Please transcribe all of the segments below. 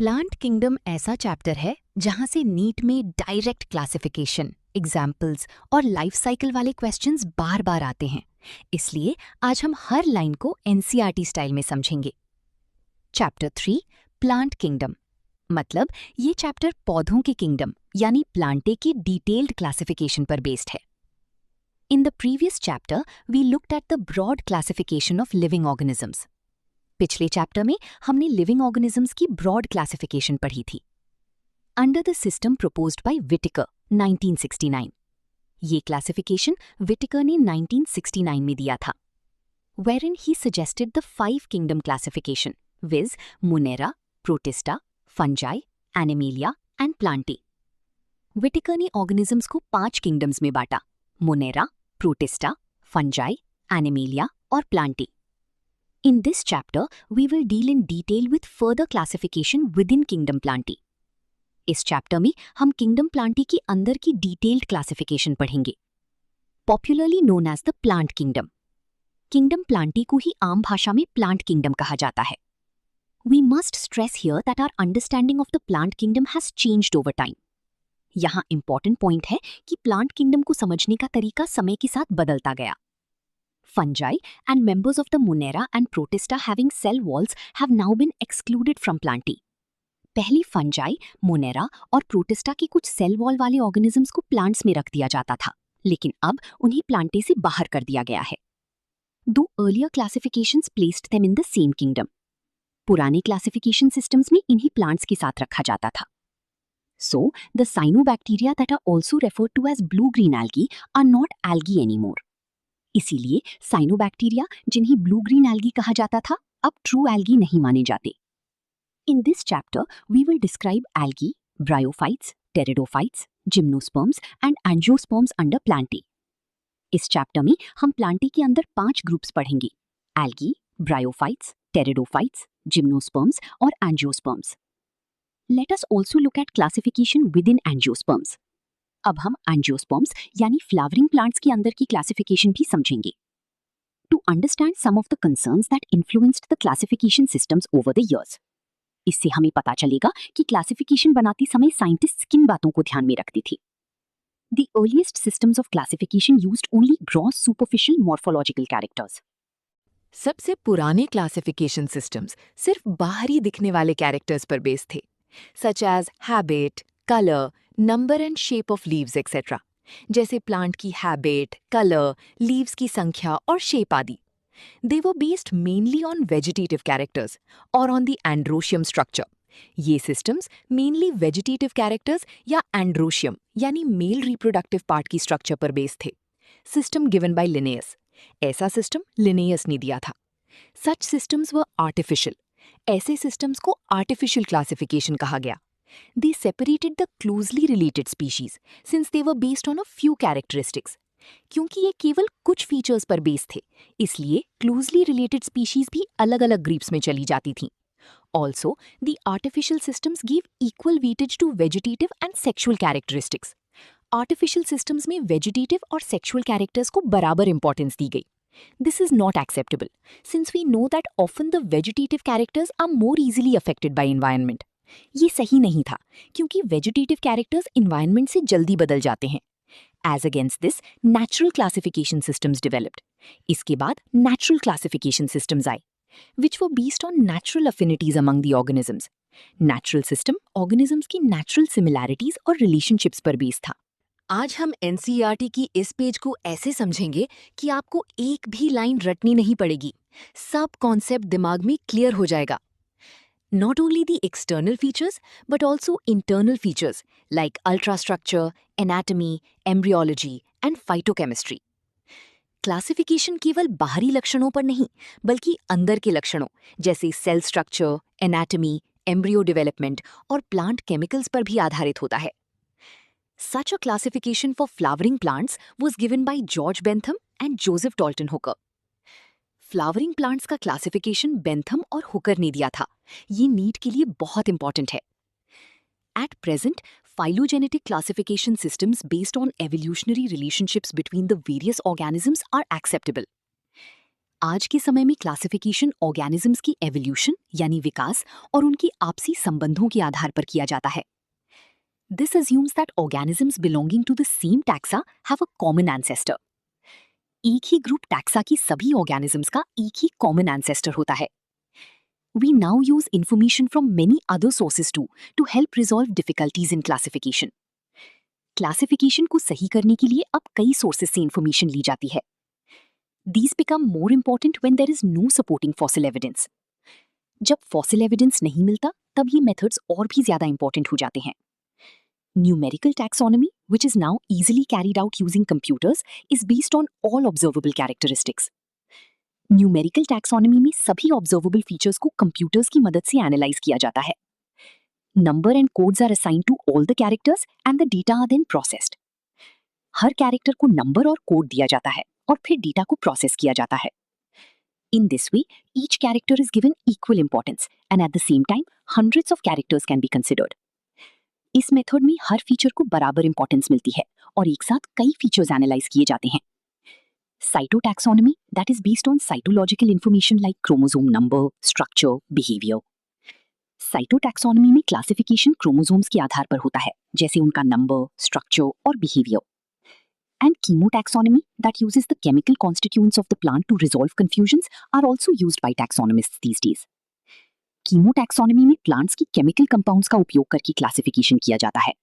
Plant kingdom ऐसा chapter है जहां से नीट में डायरेक्ट क्लासिफिकेशन, एग्जाम्पल्स और लाइफ साइकिल वाले क्वेश्चंस बार बार आते हैं। इसलिए आज हम हर लाइन को एनसीईआरटी स्टाइल में समझेंगे। चैप्टर 3 प्लांट किंगडम मतलब ये चैप्टर पौधों के किंगडम यानी प्लांटे की डिटेल्ड क्लासिफिकेशन पर बेस्ड है। In the previous chapter we looked at the broad classification of living organisms. पिछले चैप्टर में हमने लिविंग ऑर्गेनिजम्स की ब्रॉड क्लासिफिकेशन पढ़ी थी under the system proposed by Whittaker 1969। ये क्लासिफिकेशन विटिकर ने 1969 में दिया था, wherein he suggested the 5 kingdom classification viz Monera, Protista, Fungi, Animalia and Plantae। विटिकर ने ऑर्गेनिजम्स को 5 किंगडम्स में बांटा, मोनेरा, प्रोटिस्टा, फंजाई, एनिमेलिया और Plantae. In this chapter, we will deal in detail with further classification within Kingdom Plantae। इस chapter में हम kingdom Plantae की अंदर की डिटेल्ड क्लासिफिकेशन पढ़ेंगे, popularly known as the plant kingdom. Kingdom Plantae को ही आम भाषा में प्लांट किंगडम कहा जाता है। We must stress here that our understanding of the plant kingdom has changed over time। यहाँ इंपॉर्टेंट पॉइंट है कि प्लांट किंगडम को समझने का तरीका समय के साथ बदलता गया। Fungi and members of the Monera and Protista having cell walls have now been excluded from Plantae। पहले फंजाई, मोनेरा और प्रोटिस्टा के कुछ सेल वॉल वाले ऑर्गेनिजम्स को प्लांट्स में रख दिया जाता था, लेकिन अब उन्हें प्लांटे से बाहर कर दिया गया है। दो earlier classifications placed them in the same kingdom. पुराने क्लासिफिकेशन सिस्टम्स में इन्हीं प्लांट्स के साथ रखा जाता था। So, the cyanobacteria that are also referred to as blue-green algae are not algae anymore। इसीलिए साइनोबैक्टीरिया जिन्हें ब्लू ग्रीन एल्गी कहा जाता था, अब ट्रू एल्गी नहीं माने जाते। In this chapter we will describe algae, bryophytes, pteridophytes, gymnosperms and angiosperms under Plantae. इस चैप्टर में हम प्लांटे के अंदर 5 ग्रुप्स पढ़ेंगे, एल्गी, ब्रायोफाइट्स, टेरिडोफाइट्स, जिम्नोस्पर्म्स और angiosperms. Let us also look at classification within angiosperms. अब हम angiosperms यानी फ्लावरिंग प्लांट्स के अंदर की क्लासिफिकेशन भी समझेंगे। To understand some of the concerns that influenced the classification systems over the years. इससे हमें पता चलेगा कि क्लासिफिकेशन बनाते समय साइंटिस्ट किन बातों को ध्यान में रखते थे। The earliest systems of classification used only gross superficial morphological characters. सबसे पुराने क्लासिफिकेशन सिस्टम्स सिर्फ बाहरी दिखने वाले कैरेक्टर्स पर बेस्ड थे, such as habit, colour, number and shape of leaves etcetera, जैसे प्लांट की हैबिट, कलर, लीव्स की संख्या और शेप आदि। They were based mainly on vegetative characters और ऑन द एंड्रोशियम स्ट्रक्चर। ये सिस्टम्स मेनली वेजिटेटिव कैरेक्टर्स या एंड्रोशियम यानी मेल रिप्रोडक्टिव पार्ट की स्ट्रक्चर पर बेस्ड थे। सिस्टम गिवन बाय लिनेयस, ऐसा सिस्टम लिनेयस ने दिया था। सच सिस्टम्स वर आर्टिफिशियल, ऐसे सिस्टम्स को आर्टिफिशियल क्लासिफिकेशन कहा गया। They separated the closely related species since they were based on a few characteristics। क्योंकि ये केवल कुछ फीचर्स पर बेस्ड थे, इसलिए क्लोजली रिलेटेड स्पीशीज भी अलग अलग ग्रुप्स में चली जाती थीं। Also the artificial systems give equal weightage to vegetative and sexual characteristics. Artificial systems में वेजिटेटिव और सेक्सुअल कैरेक्टर्स को बराबर इंपॉर्टेंस दी गई। This is not acceptable since we know that often the vegetative characters are more easily affected by environment. ये सही नहीं था क्योंकि वेजिटेटिव कैरेक्टर्स एनवायरनमेंट से जल्दी बदल जाते हैं। As against this natural classification systems developed. इसके बाद नेचुरल क्लासिफिकेशन सिस्टम्स आए which were based on natural affinities among the organisms। Natural system organisms की नेचुरल सिमिलैरिटीज और रिलेशनशिप्स पर बेस्ड था। आज हम एनसीईआरटी की इस पेज को ऐसे समझेंगे कि आपको एक भी लाइन रटनी नहीं पड़ेगी, सब कॉन्सेप्ट दिमाग में क्लियर हो जाएगा। Not only the external features, but also internal features like ultrastructure, anatomy, embryology, and phytochemistry। Classification केवल बाहरी लक्षणों पर नहीं, बल्कि अंदर के लक्षणों जैसे cell structure, anatomy, embryo development और प्लांट केमिकल्स पर भी आधारित होता है। Such a classification for flowering plants was given by George Bentham and Joseph Dalton Hooker। Flowering plants का क्लासिफिकेशन बेंथम और हुकर ने दिया था। ये नीट के लिए बहुत इंपॉर्टेंट है। At present phylogenetic classification systems based on evolutionary relationships between the various organisms are acceptable। आज के समय में क्लासिफिकेशन ऑर्गेनिजम्स की एवोल्यूशन यानी विकास और उनकी आपसी संबंधों के आधार पर किया जाता है। This assumes that organisms belonging to the same taxa have a common ancestor. एक ही ग्रुप टैक्सा की सभी ऑर्गेनिजम्स का एक ही कॉमन एंसेस्टर होता है। We now use information from many other sources too to help resolve difficulties in classification. Classification को सही करने के लिए अब कई सोर्सेज से इंफॉर्मेशन ली जाती है। These become more important when there is no supporting fossil evidence. जब फॉसिल एविडेंस नहीं मिलता तब ये मेथड्स और भी ज्यादा इंपॉर्टेंट हो जाते हैं। Numerical taxonomy, which is now easily carried out using computers, is based on all observable characteristics. Numerical taxonomy में सभी observable features को computers की मदद से analyze किया जाता है। Number and codes are assigned to all the characters and the data are then processed. Her character को number और code दिया जाता है और फिर data को process किया जाता है। In this way, each character is given equal importance and at the same time, hundreds of characters can be considered. इस मेथड में हर फीचर को बराबर इंपॉर्टेंस मिलती है और एक साथ कई फीचर्स एनालाइज किए जाते हैं। Cytotaxonomy that is based on cytological information like chromosome number, structure, behaviour. Cytotaxonomy में क्लासिफिकेशन क्रोमोसोम्स के आधार पर होता है, जैसे उनका नंबर, स्ट्रक्चर और behaviour. And chemotaxonomy that uses the chemical constituents of the plant to resolve confusions are also used by taxonomists these days. Chemotaxonomy में प्लांट्स की केमिकल कंपाउंड्स का उपयोग करके क्लासिफिकेशन किया जाता है।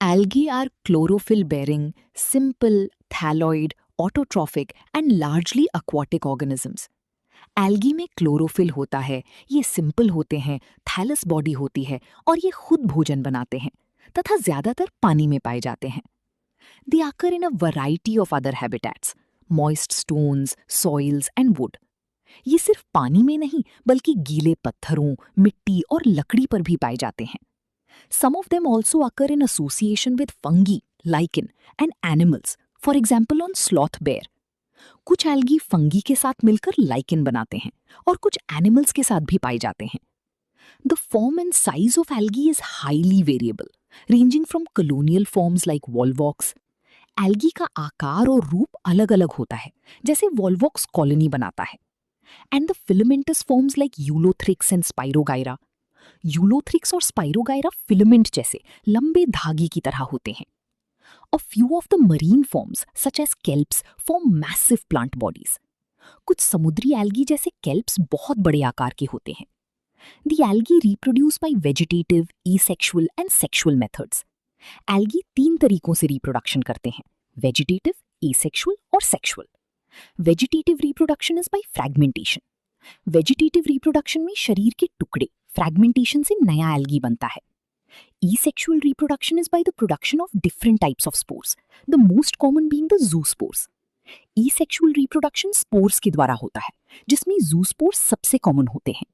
Algae are chlorophyll bearing, simple, thalloid, autotrophic and largely aquatic organisms. Algae में chlorophyll होता है, ये सिंपल होते हैं, थैलस बॉडी होती है और ये खुद भोजन बनाते हैं तथा ज्यादातर पानी में पाए जाते हैं। They occur in a variety of other habitats, moist stones, soils and wood. ये सिर्फ पानी में नहीं बल्कि गीले पत्थरों, मिट्टी और लकड़ी पर भी पाए जाते हैं। Some of them also occur in association with fungi, lichen and animals, for example on sloth bear. कुछ algae fungi के साथ मिलकर lichen बनाते हैं और कुछ animals के साथ भी पाए जाते हैं। The form and size of algae is highly variable, ranging from colonial forms like volvox. Algae का आकार और रूप अलग-अलग होता है, जैसे volvox कॉलोनी बनाता है। And the filamentous forms like Eulothrix and Spirogyra. Eulothrix और Spirogyra filament जैसे लंबे धागे की तरह होते हैं। A few of the marine forms such as kelps form massive plant bodies. कुछ समुद्री algae जैसे kelps बहुत बड़े आकार के होते हैं। The algae reproduce by vegetative, asexual and sexual methods. Algae 3 तरीकों से reproduction करते हैं: vegetative, asexual और sexual. Vegetative reproduction is by fragmentation. Vegetative reproduction में शरीर के टुकड़े fragmentation से नया algae बनता है। Asexual reproduction is by the production of different types of spores, the most common being the zoospores. Asexual reproduction spores के द्वारा होता है, जिसमें zoospores सबसे common होते हैं।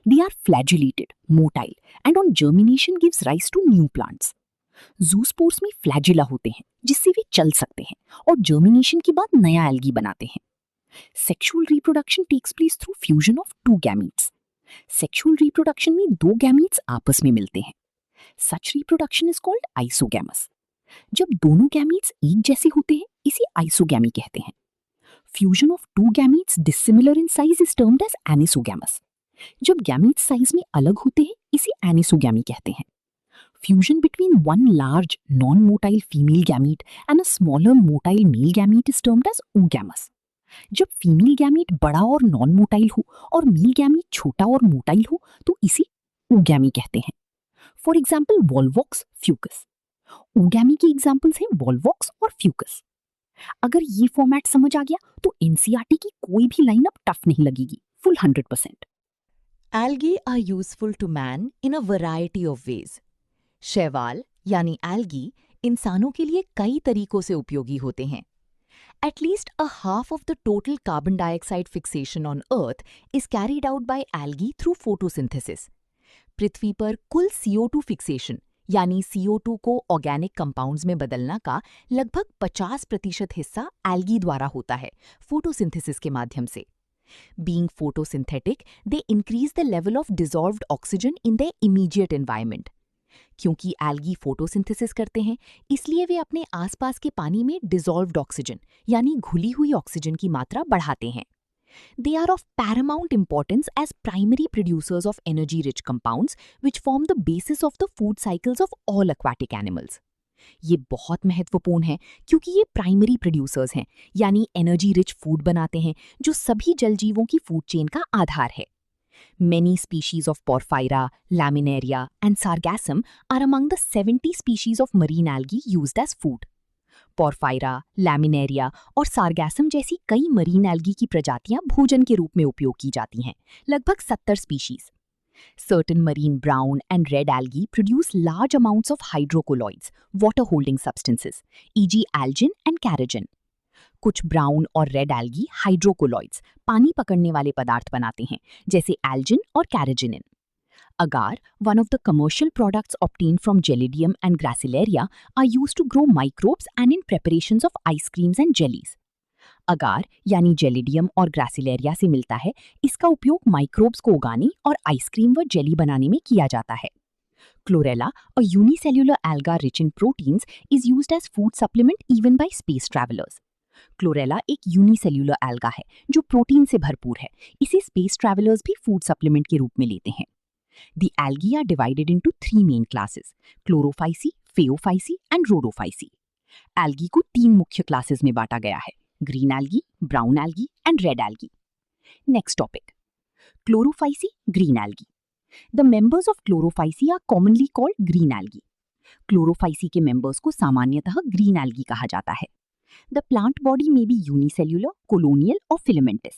They are flagellated, motile, and on germination gives rise to new plants. Zoospores में flagella होते हैं, जिससे वे चल सकते हैं और germination के बाद नया algae बनाते हैं। Sexual reproduction takes place through fusion of 2 gametes. Sexual reproduction में 2 gametes आपस में मिलते हैं। Such reproduction is called isogamous. जब दोनों gametes एक जैसे होते हैं, इसे isogamy कहते हैं। Fusion of 2 gametes dissimilar in size is termed as anisogamous. जब gametes size में अलग होते हैं, इसे anisogamy कहते हैं। Fusion between one large non-motile female gamete and a smaller motile male gamete is termed as oogamous. जब फीमेल गैमीट बड़ा और नॉन मोटाइल हो और मेल गैमीट छोटा और मोटाइल हो तो इसे oogammy कहते हैं। For example Volvox, Fucus. oogammy के एग्जाम्पल्स हैं वॉल्वॉक्स और फ्यूकस। अगर ये फॉर्मेट समझ आ गया तो एनसीईआरटी की कोई भी लाइन अब टफ नहीं लगेगी, full 100%। Algae are useful to man in a variety of ways. शैवाल यानी algae इंसानों के लिए कई तरीकों से उपयोगी होते हैं। At least a half of the total carbon dioxide fixation on Earth is carried out by algae through photosynthesis. पृथ्वी पर कुल CO2 फिक्सेशन यानी CO2 को ऑर्गेनिक कंपाउंड्स में बदलना का लगभग 50% हिस्सा algae द्वारा होता है फोटोसिंथेसिस के माध्यम से। Being photosynthetic, they increase the level of dissolved oxygen in their immediate environment. क्योंकि algae फोटोसिंथेसिस करते हैं, इसलिए वे अपने आसपास के पानी में डिसॉल्व्ड ऑक्सीजन यानी घुली हुई ऑक्सीजन की मात्रा बढ़ाते हैं। They are of paramount importance as primary producers of energy-rich compounds which form the basis of the food cycles of all aquatic animals. ये बहुत महत्वपूर्ण है क्योंकि ये प्राइमरी प्रोड्यूसर्स हैं, यानी एनर्जी रिच फूड बनाते हैं जो सभी जल जीवों की फूड चेन का आधार है. Many species of Porphyra, Laminaria, and Sargassum are among the 70 species of marine algae used as food. Porphyra, Laminaria और Sargassum जैसी कई मरीन एल्गी की प्रजातियां भोजन के रूप में उपयोग की जाती हैं, लगभग 70 species. Certain marine brown and red algae produce large amounts of hydrocolloids, water-holding substances, e.g. algin and carrageen. कुछ ब्राउन और रेड एल्गी हाइड्रोकोलॉइड्स पानी पकड़ने वाले पदार्थ बनाते हैं, जैसे एल्जिन और कैरेजिनिन. Agar, one of the commercial products obtained from Gelidium and Gracilaria, are used to grow microbes and in preparations of ice creams and jellies. Agar यानी जेलिडियम और ग्रासिलेरिया से मिलता है, इसका उपयोग माइक्रोब्स को उगाने और आइसक्रीम व जेली बनाने में किया जाता है. Chlorella, a unicellular alga rich in proteins, is used as food supplement even by space travelers. Chlorella एक यूनिसेल्यूलर एल्गा है जो प्रोटीन से भरपूर है. इसे स्पेस ट्रैवलर्स भी फूड सप्लीमेंट के रूप में लेते हैं. The algae are divided into 3 main classes: Chlorophyceae, Phaeophyceae and Rhodophyceae. Algae को 3 मुख्य क्लासेस में बांटा गया है: green algae, brown algae and red algae. Next topic: Chlorophyceae, green algae. The members of Chlorophyceae are commonly called green algae. Chlorophyceae के members को सामान्यतः green algae कहा जाता है. The plant body may be unicellular, colonial or filamentous.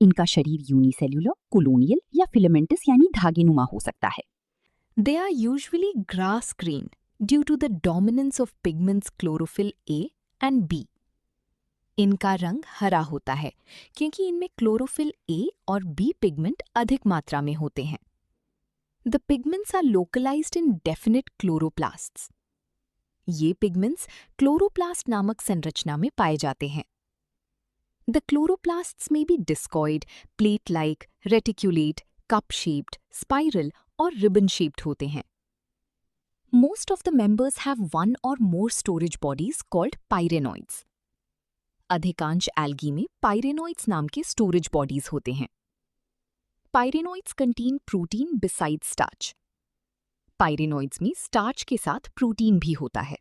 इनका शरीर unicellular, colonial या filamentous यानी धागेनुमा हो सकता है. They are usually grass green due to the dominance of pigments chlorophyll A and B. इनका रंग हरा होता है क्योंकि इनमें क्लोरोफिल A और B पिगमेंट अधिक मात्रा में होते हैं. The pigments are localized in definite chloroplasts. ये पिगमेंट्स क्लोरोप्लास्ट नामक संरचना में पाए जाते हैं. The chloroplasts may be discoid, plate-like, reticulate, cup-shaped, spiral और ribbon-shaped होते हैं. Most of the members have one or more storage bodies called pyrenoids. अधिकांश algae में pyrenoids नाम के storage bodies होते हैं. Pyrenoids contain protein besides starch. Pyrenoids में starch के साथ protein भी होता है.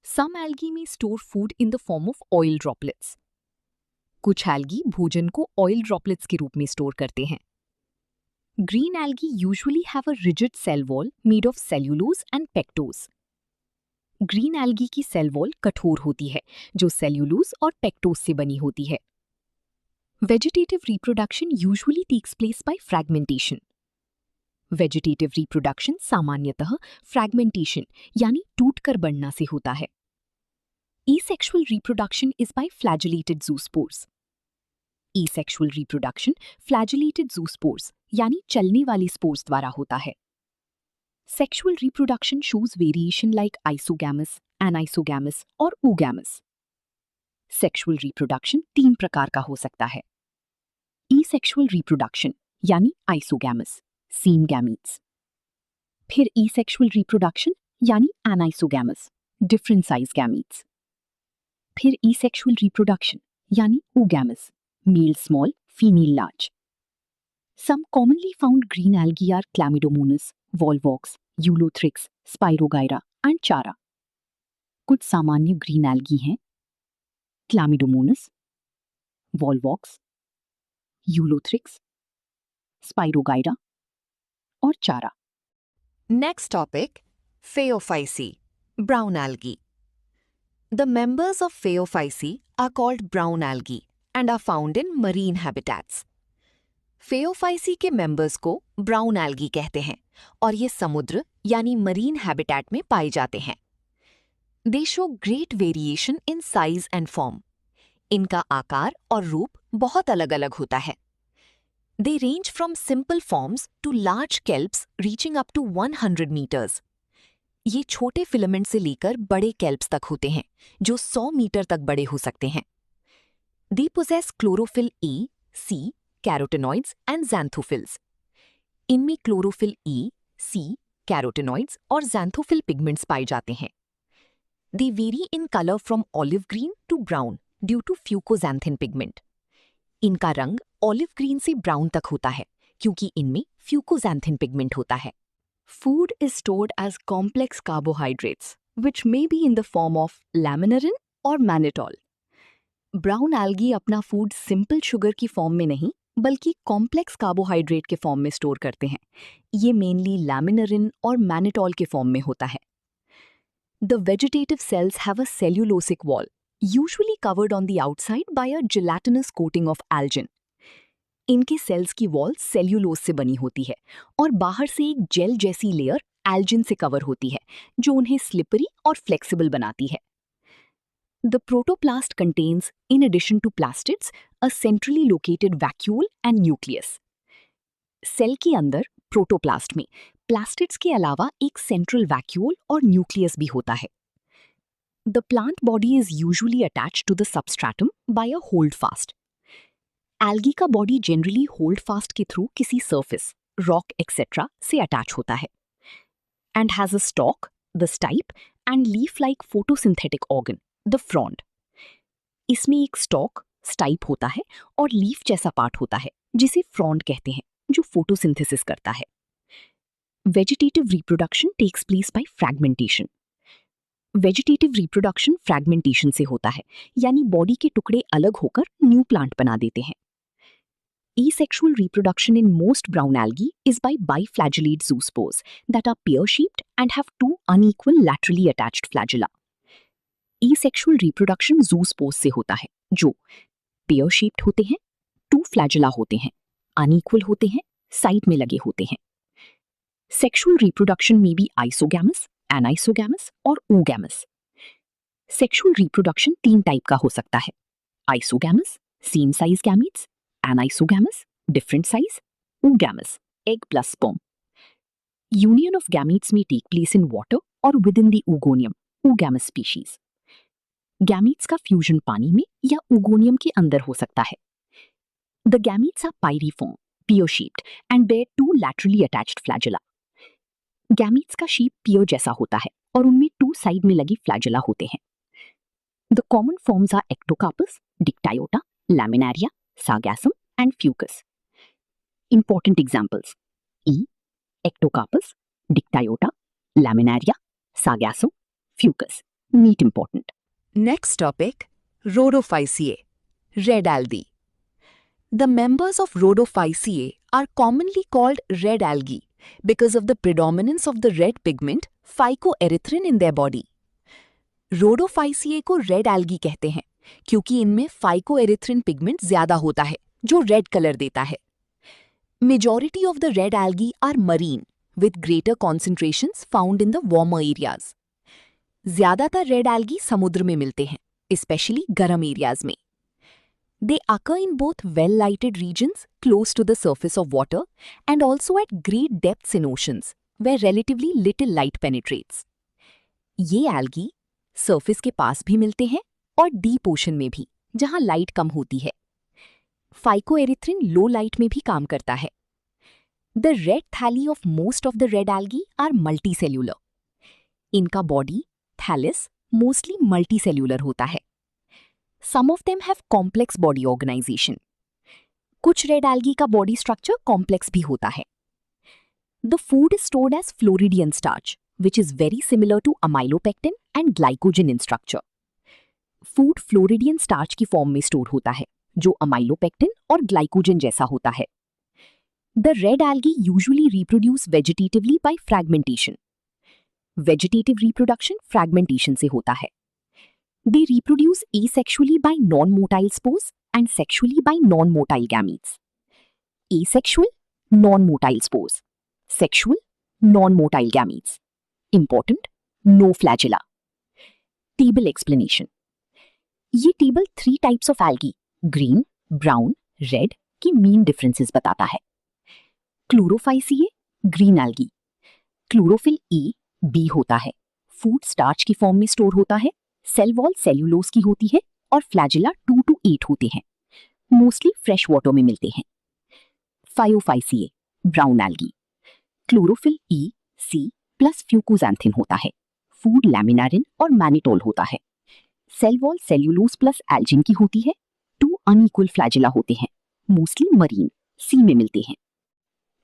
Some algae may store food in the form of oil droplets. कुछ algae भोजन को oil droplets के रूप में स्टोर करते हैं. Green algae usually have a rigid cell wall made of cellulose and pectose. Green algae की cell wall कठोर होती है, जो cellulose और pectose से बनी होती है. Vegetative reproduction usually takes place by fragmentation. Vegetative reproduction सामान्यतः fragmentation यानी टूटकर बढ़ना से होता है. Asexual reproduction is by flagellated zoospores. Asexual reproduction flagellated zoospores यानी चलने वाली स्पोर्स द्वारा होता है. Sexual reproduction shows variation like isogamous, anisogamous और oogamous. Sexual reproduction 3 प्रकार का हो सकता है. Asexual reproduction यानी isogamous, same gametes. फिर asexual reproduction यानी anisogamous, different size gametes. फिर asexual reproduction यानी oogamous, male small, female large. Some commonly found green algae are Chlamydomonas, Volvox, Eulothrix, Spirogyra and Chara. कुछ सामान्य green algae हैं: Chlamydomonas, Volvox, Eulothrix, Spirogyra और Chara. Next topic: Phaeophyceae, brown algae. The members of Phaeophyceae are called brown algae and are found in marine habitats. Phaeophyceae के members को brown algae कहते हैं और ये समुद्र यानी marine habitat में पाए जाते हैं. They show great variation in size and form. इनका आकार और रूप बहुत अलग-अलग होता है. They range from simple forms to large kelps reaching up to 100 meters. ये छोटे फिलामेंट से लेकर बड़े kelps तक होते हैं, जो 100 मीटर तक बड़े हो सकते हैं. They possess chlorophyll A, C, carotenoids and xanthophylls. इनमें chlorophyll A, C, carotenoids और xanthophylls pigments पाए जाते हैं. They vary in color from olive green to brown due to fucoxanthin pigment. इनका रंग ऑलिव ग्रीन से ब्राउन तक होता है क्योंकि इनमें फ्यूकोजैंथिन पिगमेंट होता है। Food is stored as complex carbohydrates, which may be in the form of laminarin or mannitol. Brown algae अपना फूड सिंपल शुगर की फॉर्म में नहीं बल्कि कॉम्प्लेक्स कार्बोहाइड्रेट के फॉर्म में स्टोर करते हैं। ये मेनली लैमिनरिन और मैनिटॉल के फॉर्म में होता है। The vegetative cells have a cellulosic wall, usually covered on the outside by a gelatinous coating of algin. इनके सेल्स की वॉल सेल्यूलोज से बनी होती है और बाहर से एक जेल जैसी लेयर एल्जिन से कवर होती है जो उन्हें स्लिपरी और फ्लेक्सिबल बनाती है। The protoplast contains, in addition to plastids, a centrally located vacuole and nucleus. Cell के अंदर प्रोटोप्लास्ट में प्लास्टिड्स के अलावा एक सेंट्रल वैक्यूल और न्यूक्लियस भी होता है। The plant body is usually attached to the substratum by a holdfast. Algae का बॉडी जनरली होल्ड फास्ट के थ्रू किसी सर्फेस, रॉक एक्सेट्रा से अटैच होता है and has a stalk, the stipe and leaf like photosynthetic organ, the frond. इसमें एक stock, stipe होता है और लीफ जैसा पार्ट होता है जिसे फ्रॉन्ड कहते हैं जो फोटोसिंथेसिस करता है। Vegetative reproduction takes place by fragmentation. Vegetative reproduction fragmentation से होता है, यानी बॉडी के टुकड़े अलग होकर न्यू प्लांट बना देते हैं। Asexual reproduction in most brown algae is by biflagellate zoospores that are pear-shaped and have two unequal laterally attached flagella. Asexual reproduction zoospores से होता है जो pear-shaped होते हैं, two flagella होते हैं, unequal होते हैं, साइड में लगे होते हैं। Sexual reproduction may be isogamous, anisogamous और oogamous. Sexual reproduction 3 टाइप का हो सकता है: isogamous, same size gametes, anisogamous, different size, oogamous, egg plus sperm. Union of gametes may take place in water or within the oogonium, oogamous species. Gametes का fusion पानी में या oogonium के अंदर हो सकता है। The gametes are pyriform, pear-shaped and bear 2 laterally attached flagella. Gametes का शेप पियर जैसा होता है और उनमें 2 साइड में लगे फ्लैजेला होते हैं। The common forms are ectocarpus, dictyota, laminaria, sargassum and fucus. Important examples: E. ectocarpus, dictyota, laminaria, sargassum, fucus. Meat important. Next topic, Rhodophyceae, red algae. The members of Rhodophyceae are commonly called red algae because of the predominance of the red pigment phycoerythrin in their body. Rhodophyceae को red algae कहते हैं क्योंकि इनमें phycoerythrin pigment ज्यादा होता है जो red colour देता है। Majority of the red algae are marine with greater concentrations found in the warmer areas. ज्यादातर red algae समुद्र में मिलते हैं, especially गर्म areas में। They occur in both well-lighted regions close to the surface of water and also at great depths in oceans where relatively little light penetrates. ये algae surface के पास भी मिलते हैं और deep ocean में भी, जहां लाइट कम होती है। Phycoerythrin लो लाइट में भी काम करता है। The red thalli of most of the red algae are multicellular. इनका body, thallus, mostly multicellular होता है। Some of them have complex body organization. कुछ red algae का body structure complex भी होता है। The food is stored as Floridian starch, which is very similar to amylopectin and glycogen in structure. Food Floridian starch की form में store होता है, जो amylopectin और glycogen जैसा होता है। The red algae usually reproduce vegetatively by fragmentation. Vegetative reproduction fragmentation से होता है। They reproduce asexually by non-motile spores and sexually by non-motile gametes. Asexual, non-motile spores. Sexual, non-motile gametes. Important, no flagella. Table explanation. ये table 3 types of algae, green, brown, red की mean differences बताता है। Chlorophyceae, green algae. Chlorophyll E, B होता है, food starch की form में store होता है, सेल वॉल सेल्यूलोज की होती है और फ्लैजिला 2 to 8 होते हैं, मोस्टली फ्रेश वाटर में मिलते हैं। Phaeophyceae, brown algae. Chlorophyll E, C plus fucoxanthin होता है, फूड लैमिनारिन और मैनिटोल होता है, cell wall cellulose plus algin की होती है, 2 अनइक्वल फ्लैजिला होते हैं, मोस्टली मरीन, सी में मिलते हैं।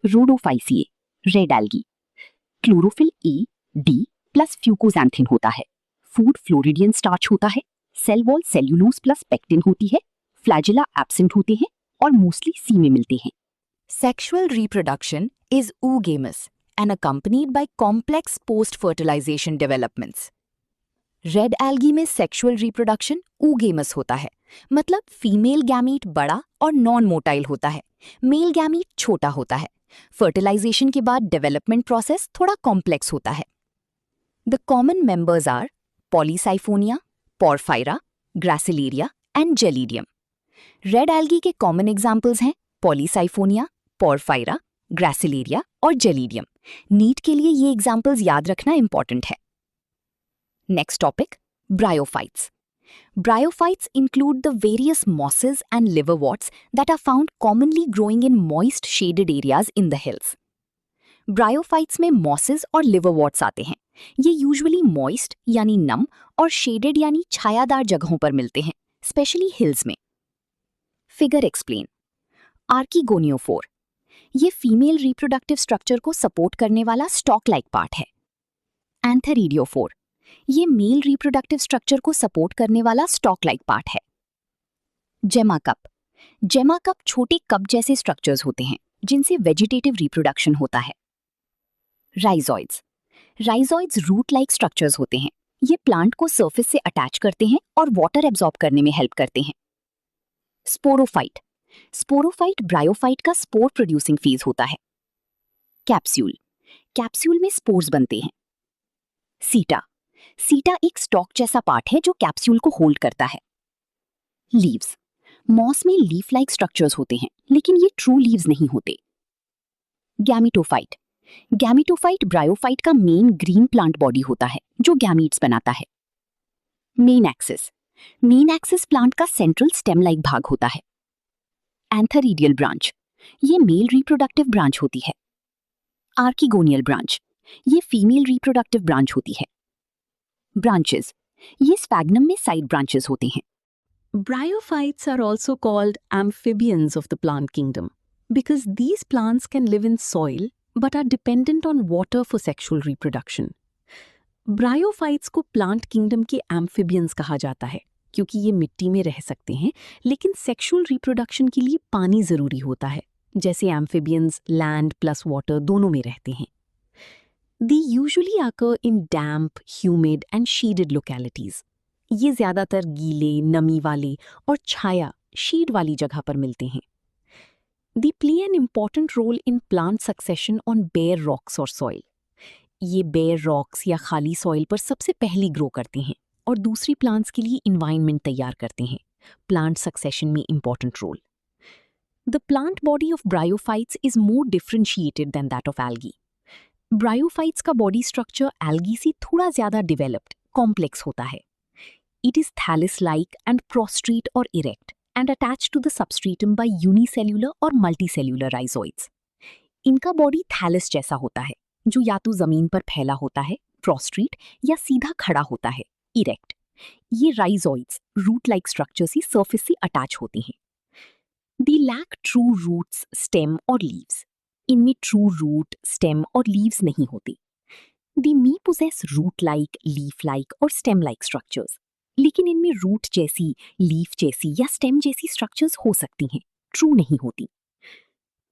Rhodophyceae, red algae, chlorophyll a, d plus fucoxanthin होता है, फूड फ्लोरिडियन स्टार्च होता है, cell wall cellulose plus pectin होती है, फ्लैजिला एब्सेंट होते हैं और मोस्टली सी में मिलते हैं। Sexual reproduction is oogamous and accompanied by complex post-fertilization developments. Red algae में सेक्सुअल रिप्रोडक्शन oogamous होता है, मतलब फीमेल गैमीट बड़ा और नॉन मोटाइल होता है, मेल गैमीट छोटा होता है। फर्टिलाइजेशन के बाद डेवलपमेंट प्रोसेस थोड़ा कॉम्प्लेक्स होता है। The common members are Polysiphonia, Porphyra, Gracilaria and Gelidium. Red algae के कॉमन एग्जाम्पल्स हैं पॉलीसाइफोनिया, पोरफायरा, ग्रासिलेरिया और जेलीडियम। नीट के लिए ये एग्जाम्पल्स याद रखना इंपॉर्टेंट है। Next topic, bryophytes. Bryophytes include the various mosses and liverworts that are found commonly growing in moist shaded areas in the hills. Bryophytes में mosses और liverworts आते हैं। ये usually moist यानी नम और shaded यानी छायादार जगहों पर मिलते हैं, especially hills में। Figure explain. Archegoniophore. ये फीमेल रिप्रोडक्टिव स्ट्रक्चर को सपोर्ट करने वाला स्टॉक लाइक पार्ट है। एंथेरिडियोफोर, ये मेल रिप्रोडक्टिव स्ट्रक्चर को सपोर्ट करने वाला स्टॉक लाइक पार्ट है। जेमा कप, जेमा कप छोटे कप जैसे स्ट्रक्चर्स होते हैं जिनसे वेजिटेटिव रिप्रोडक्शन होता है। Rhizoids, rhizoids root like structures होते हैं। ये प्लांट को सरफेस से अटैच करते हैं और वाटर एब्जॉर्ब करने में हेल्प करते हैं। स्पोरोफाइट, स्पोरोफाइट ब्रायोफाइट का स्पोर प्रोड्यूसिंग फेज होता है। कैप्सूल, कैप्सूल में स्पोर्स बनते हैं। सीटा, सीटा एक स्टॉक जैसा पार्ट है जो कैप्सूल को होल्ड करता है। लीव्स, मॉस में लीफ लाइक स्ट्रक्चर्स होते हैं लेकिन ये ट्रू लीव्स नहीं होते। गैमिटोफाइट, गैमिटोफाइट ब्रायोफाइट का मेन ग्रीन प्लांट बॉडी होता है जो गैमीट्स बनाता है। Main axis, main axis plant का सेंट्रल स्टेम लाइक भाग होता है। एंथेरिडियल ब्रांच, ये मेल रिप्रोडक्टिव ब्रांच होती है। आर्किगोनियल ब्रांच, ये फीमेल रिप्रोडक्टिव ब्रांच होती है। ब्रांचेस, ये स्फैग्नम में साइड ब्रांचेस होते हैं। Bryophytes are also called amphibians of the plant kingdom because these plants can live in soil but are dependent on water for sexual reproduction. Bryophytes को plant kingdom के amphibians कहा जाता है क्योंकि ये मिट्टी में रह सकते हैं लेकिन sexual reproduction के लिए पानी जरूरी होता है, जैसे amphibians land plus water दोनों में रहते हैं। They usually occur in damp, humid and shaded localities. ये ज़्यादातर गीले, नमी वाले और छाया, शेड वाली जगह पर मिलते हैं। They play an important role in plant succession on bare rocks or soil. ये bare rocks या खाली soil पर सबसे पहली ग्रो करते हैं और दूसरी plants के लिए environment तैयार करते हैं। Plant succession में important role. The plant body of bryophytes is more differentiated than that of algae. Bryophytes का बॉडी स्ट्रक्चर एल्गी से थोड़ा ज्यादा डेवलप्ड, कॉम्प्लेक्स होता है। It is thallus like and prostrate और erect and attached to the substratum by unicellular और multicellular rhizoids. इनका body thallus जैसा होता है जो या तो जमीन पर फैला होता है, प्रोस्ट्रेट, या सीधा खड़ा होता है, इरेक्ट। ये राइजोइड्स रूट लाइक स्ट्रक्चर से सर्फेस से अटैच होते हैं। They lack true roots, stem और लीव्स। इनमें ट्रू रूट, स्टेम और लीव्स नहीं होती। They may possess root like, leaf like और स्टेम लाइक स्ट्रक्चर्स, लेकिन इनमें रूट जैसी, लीफ जैसी या स्टेम जैसी स्ट्रक्चर्स हो सकती हैं, ट्रू नहीं होती।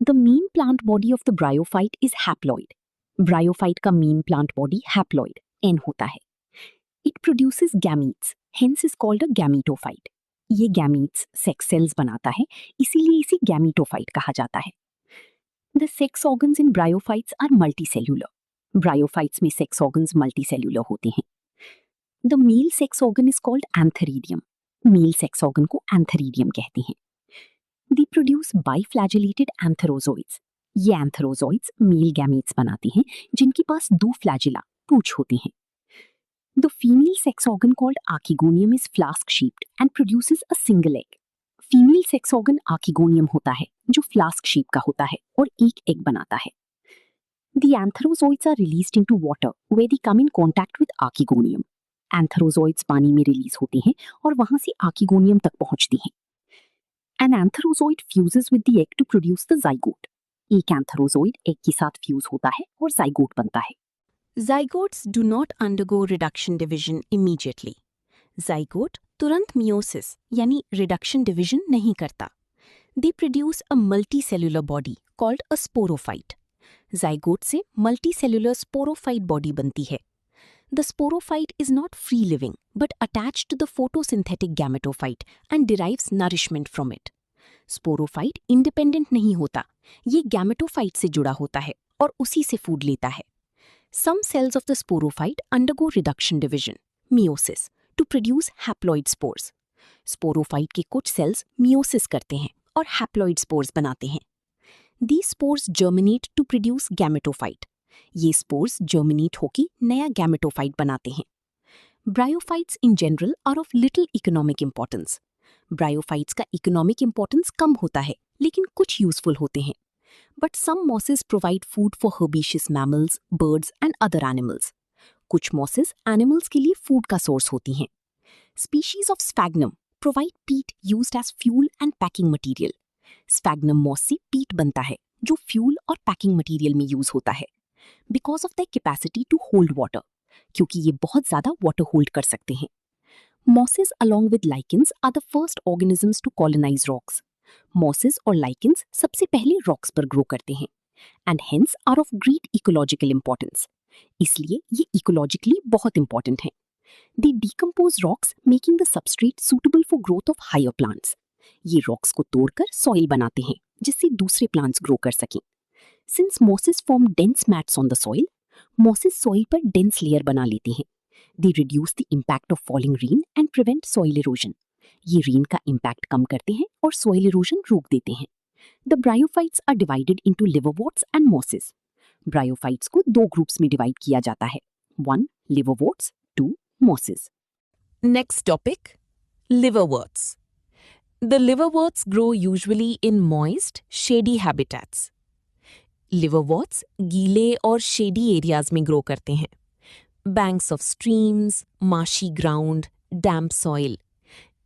The main plant body of the bryophyte is haploid. Bryophyte का main plant body haploid, N होता है। It produces gametes, hence is called a gametophyte. ये गैमीट्स सेक्स सेल्स बनाता है, इसीलिए इसे गैमीटोफाइट कहा जाता है। The sex organs in bryophytes are multicellular. Bryophytes में sex organs multicellular होते हैं। The male sex organ is called antheridium. Male sex organ को antheridium कहते हैं। They produce biflagellated antherozoids. ये antherozoids male gametes बनाते हैं जिनके पास दो flagella, पूंछ होती हैं। The female sex organ called archegonium is flask-shaped and produces a single egg. Female sex organ archegonium होता है जो फ्लास्क शेप का होता है और एक एग बनाता है। The antherozoids are released into water where they come in contact with archegonium. Antherozoids पानी में रिलीज होते हैं और वहां से आर्किगोनियम तक पहुंचती हैं। An antherozooid fuses with the egg to produce the zygote. एक antherozooid egg के साथ fuse होता है और zygote बनता है. Zygotes do not undergo reduction division immediately. Zygote तुरंत meiosis यानी reduction division नहीं करता. They produce a multicellular body called a sporophyte. Zygote से multicellular sporophyte body बनती है. The sporophyte is not free-living but attached to the photosynthetic gametophyte and derives nourishment from it. Sporophyte independent नहीं होता, ये gametophyte से जुड़ा होता है और उसी से food लेता है. Some cells of the sporophyte undergo reduction division, meiosis, to produce haploid spores. Sporophyte के कुछ cells meiosis करते हैं और haploid spores बनाते हैं. These spores germinate to produce gametophyte. ये spores germinate होकर नया gametophyte बनाते हैं. Bryophytes in general are of little economic importance. Bryophytes का economic importance कम होता है, लेकिन कुछ useful होते हैं. But some mosses provide food for herbaceous mammals, birds and other animals. कुछ mosses animals के लिए food का source होती हैं. Species of sphagnum provide peat used as fuel and packing material. Sphagnum moss से peat बनता है, जो fuel और packing material में use होता है. Because of their capacity to hold water, क्योंकि ये बहुत ज़्यादा water hold कर सकते हैं. Mosses along with lichens are the first organisms to colonize rocks. Mosses और lichens सबसे पहले rocks पर grow करते हैं and hence are of great ecological importance. इसलिए ये ecologically बहुत important हैं. They decompose rocks making the substrate suitable for growth of higher plants. ये rocks को तोड़कर soil बनाते हैं जिससे दूसरे plants grow कर सकें. Since mosses form dense mats on the soil, mosses soil पर dense layer बना लेते हैं. They reduce the impact of falling rain and prevent soil erosion. ये rain का impact कम करते हैं और soil erosion रोक देते हैं. The bryophytes are divided into liverworts and mosses. Bryophytes को दो groups में divide किया जाता है. 1. Liverworts, 2. Mosses. Next topic, liverworts. The liverworts grow usually in moist, shady habitats. Liverworts गीले और shady areas में grow करते हैं. Banks of streams, marshy ground, damp soil.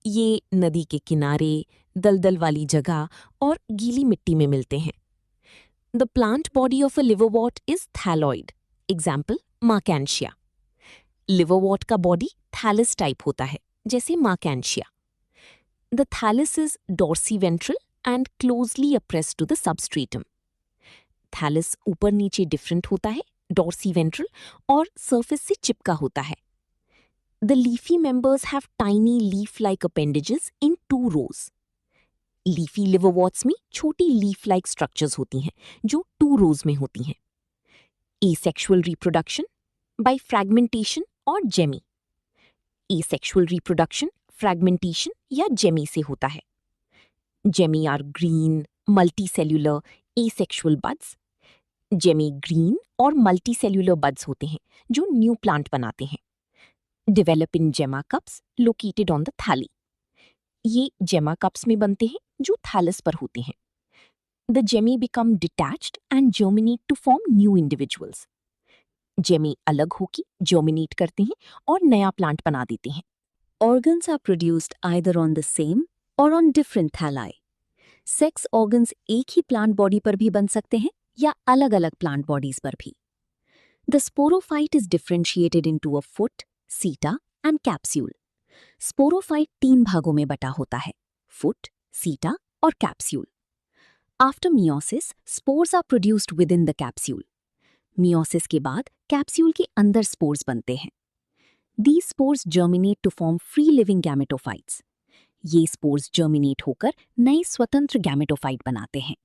ये नदी के किनारे, दलदल वाली जगह और गीली मिट्टी में मिलते हैं. The plant body of a liverwort is thalloid. Example, Marchantia. Liverwort का body thallus type होता है, जैसे Marchantia. The thallus is dorsiventral and closely oppressed to the substratum. Thallus ऊपर नीचे different होता है, dorsiventral और surface से चिपका होता है. The leafy members have tiny leaf-like appendages in 2 rows. Leafy liverworts में छोटी leaf-like structures होती हैं, जो 2 rows में होती हैं. Asexual reproduction by fragmentation और gemmy. Asexual reproduction, fragmentation या gemmy से होता है. Gemmy are green, multicellular, asexual buds. Gemmy green और multicellular buds होते हैं, जो new plant बनाते हैं. Develop in gemma cups located on the thalli. ये gemma cups में बनते हैं, जो thallus पर होते हैं. The gemmy become detached and germinate to form new individuals. Gemmy अलग होकर germinate करते हैं और नया plant बना देते हैं. Organs are produced either on the same or on different thalli. Sex organs एक ही plant body पर भी बन सकते हैं या अलग-अलग plant bodies पर भी. The sporophyte is differentiated into a foot, seta and capsule. Sporophyte 3 भागों में बटा होता है, foot, seta और capsule. After meiosis, spores are produced within the capsule. Meiosis के बाद capsule के अंदर spores बनते हैं. These spores germinate to form free-living gametophytes. ये spores germinate होकर नए स्वतंत्र gametophyte बनाते हैं.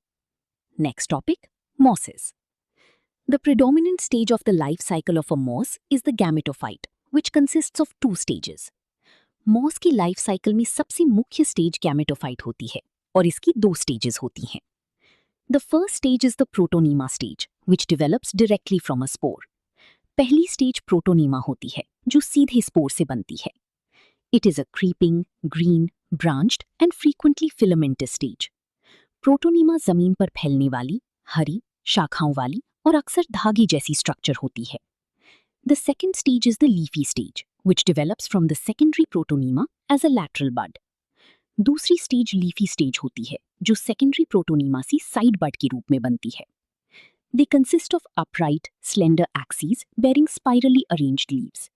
Next topic, mosses. The predominant stage of the life cycle of a moss is the gametophyte, which consists of 2 stages. Moss की life cycle में सबसे मुख्य stage gametophyte होती है और इसकी 2 stages होती हैं. The first stage is the protonema stage, which develops directly from a spore. पहली stage protonema होती है, जो सीधे spore से बनती है. It is a creeping, green, branched and frequently filamentous stage. Protonema जमीन पर फैलने वाली, हरी, शाखाओं वाली और अक्सर धागे जैसी structure होती है. The second stage is the leafy stage, which develops from the secondary protonema as a lateral bud. दूसरी स्टेज लीफी स्टेज होती है, जो सेकेंडरी प्रोटोनीमा से साइड बड के रूप में बनती है। They consist of upright slender axis bearing spirally arranged leaves.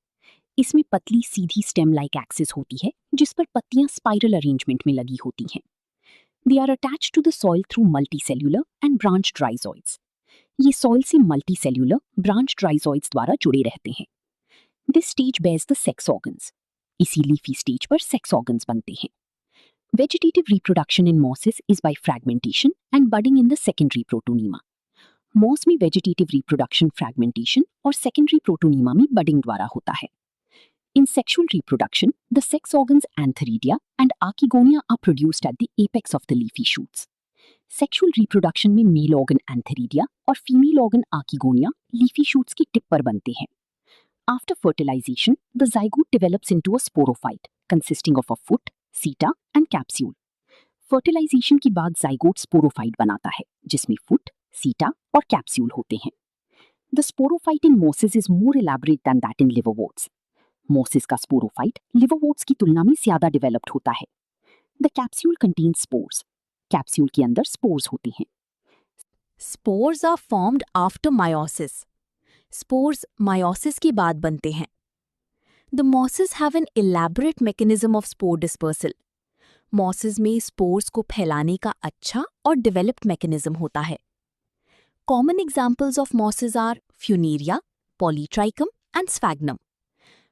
इसमें पतली सीधी स्टेम लाइक एक्सिस होती है, जिस पर पत्तियां स्पाइरल अरेंजमेंट में लगी होती हैं। They are attached to the soil through multicellular and branched rhizoids. ये सॉइल से मल्टीसेल्युलर ब्रांच्ड राइजोइड्स द्वारा जुड़े रहते हैं। This stage bears the sex organs. इसी लीफी स्टेज पर सेक्स ऑर्गन्स बनते हैं। Vegetative reproduction in mosses is by fragmentation and budding in the secondary protonema. Moss में वेजिटेटिव रिप्रोडक्शन फ्रैगमेंटेशन और सेकेंडरी प्रोटोनीमा में बडिंग द्वारा होता है। In sexual reproduction, the sex organs antheridia and archegonia are produced at the apex of the leafy shoots. Sexual reproduction में male organ antheridia और female organ archegonia leafy shoots की tip पर बनते हैं. After fertilization, the zygote develops into a sporophyte consisting of a foot, seta and capsule. Fertilization के बाद zygote sporophyte बनाता है, जिसमें foot, seta और capsule होते हैं. The sporophyte in mosses is more elaborate than that in liverworts. मोसिस का sporophyte लिवरवोर्ट्स की तुलना में ज्यादा डेवलप्ड होता है। The capsule contains spores. Capsule के अंदर स्पोर्स होती हैं। Spores are formed after meiosis. Spores meiosis के बाद बनते हैं। The mosses have an elaborate mechanism of spore dispersal. Mosses में स्पोर्स को फैलाने का अच्छा और डेवलप्ड मैकेनिज्म होता है। Common examples of mosses are funaria, polytrichum and sphagnum.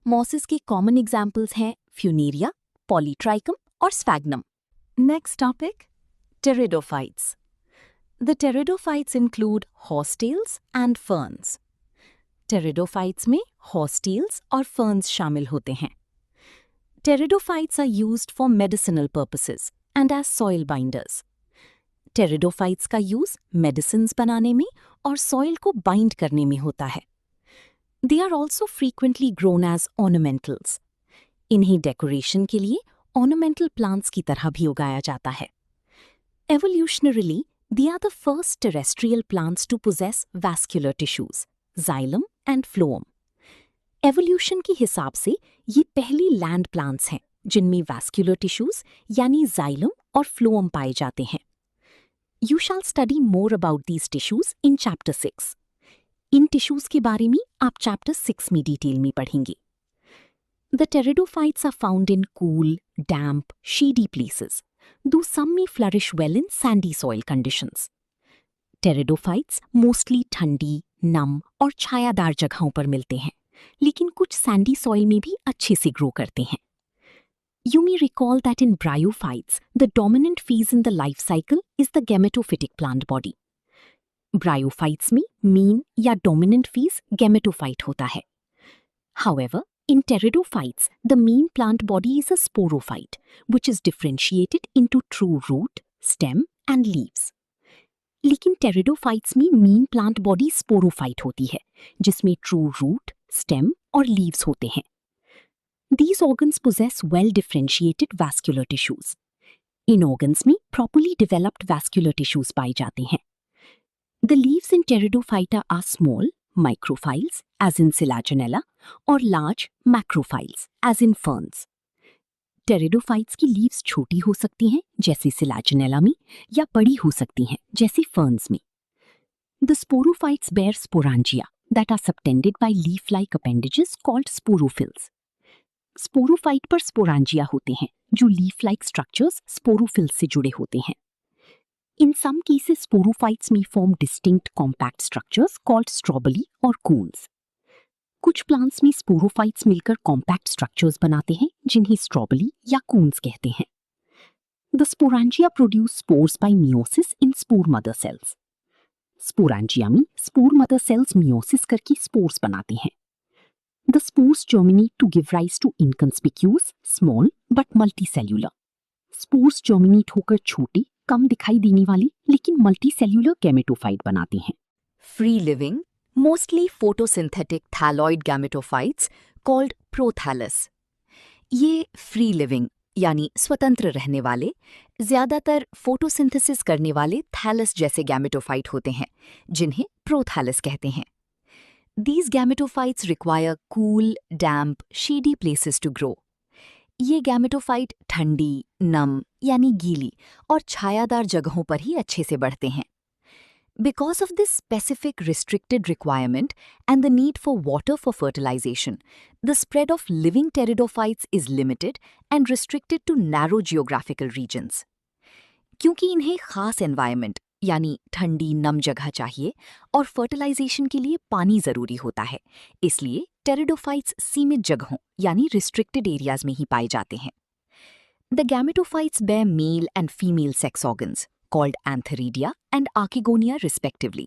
Mosses के कॉमन एग्जाम्पल्स हैं फ्यूनेरिया, पॉलीट्राइकम और sphagnum. Next topic, pteridophytes. The pteridophytes include हॉर्सटेल्स and ferns. Pteridophytes में हॉर्सटेल्स और फर्न्स शामिल होते हैं। Pteridophytes are used for medicinal purposes and as soil binders. Pteridophytes का use medicines बनाने में और सॉइल को बाइंड करने में होता है। They are also frequently grown as ornamentals. इन्हें डेकोरेशन के लिए ornamental plants की तरह भी उगाया जाता है। Evolutionarily, they are the first terrestrial plants to possess vascular tissues, xylem and phloem. Evolution के हिसाब से ये पहली land plants हैं जिनमें vascular tissues यानी xylem और phloem पाए जाते हैं। You shall study more about these tissues in chapter 6. In tissues के बारे में आप चैप्टर 6 में डिटेल में पढ़ेंगे। The pteridophytes are found in cool, damp, shady places, though some may flourish well in sandy soil conditions. Pteridophytes mostly ठंडी, नम और छायादार जगहों पर मिलते हैं, लेकिन कुछ सैंडी सॉइल में भी अच्छे से ग्रो करते हैं। You may recall that in bryophytes, the dominant phase in the life cycle is the gametophytic plant body. Bryophytes में मीन या डोमिनेंट फेज गैमेटोफाइट होता है। However, in pteridophytes, the mean plant body is a sporophyte, which is differentiated into true root, stem and leaves. लेकिन pteridophytes में mean plant body sporophyte होती है, जिसमें true root, stem और leaves होते हैं। These organs possess well-differentiated vascular tissues. In organs में properly developed vascular tissues पाए जाते हैं। The leaves in Pteridophyta are small, microphyles, as in Selaginella, or large, macrophyles, as in ferns. Pteridophytes की leaves छोटी हो सकती हैं, जैसे Selaginella में, या बड़ी हो सकती हैं, जैसे ferns में. The sporophytes bear sporangia that are subtended by leaf-like appendages called sporophylls. Sporophyte पर sporangia होते हैं, जो leaf-like structures sporophylls से जुड़े होते हैं. In some cases, sporophytes may form distinct compact structures called strobili or cones. कुछ plants में sporophytes मिलकर compact structures बनाते हैं, जिन्हें strobili या cones कहते हैं. The sporangia produce spores by meiosis in spore mother cells. Sporangia में spore mother cells meiosis करके spores बनाते हैं. The spores germinate to give rise to inconspicuous, small but multicellular. Spores germinate होकर छोटे, कम दिखाई देने वाली लेकिन मल्टीसेल्यूलर गैमेटोफाइट बनाते हैं। Free living, mostly photosynthetic thalloid gametophytes called prothallus. ये फ्री लिविंग यानी स्वतंत्र रहने वाले, ज्यादातर फोटोसिंथेसिस करने वाले थैलस जैसे गैमेटोफाइट होते हैं, जिन्हें प्रोथैलस कहते हैं। These gametophytes require cool, damp, shady places to grow. ये गैमेटोफाइट ठंडी, नम यानी गीली और छायादार जगहों पर ही अच्छे से बढ़ते हैं। Because of this specific restricted requirement and the need for water for fertilization, the spread of living pteridophytes is limited and restricted to narrow geographical regions. क्योंकि इन्हें खास एनवायरनमेंट यानी ठंडी नम जगह चाहिए और फर्टिलाइजेशन के लिए पानी जरूरी होता है, इसलिए टेरिडोफाइट्स सीमित जगहों यानी रिस्ट्रिक्टेड एरियाज में ही पाए जाते हैं। The gametophytes bear male and female sex organs called antheridia and archegonia respectively.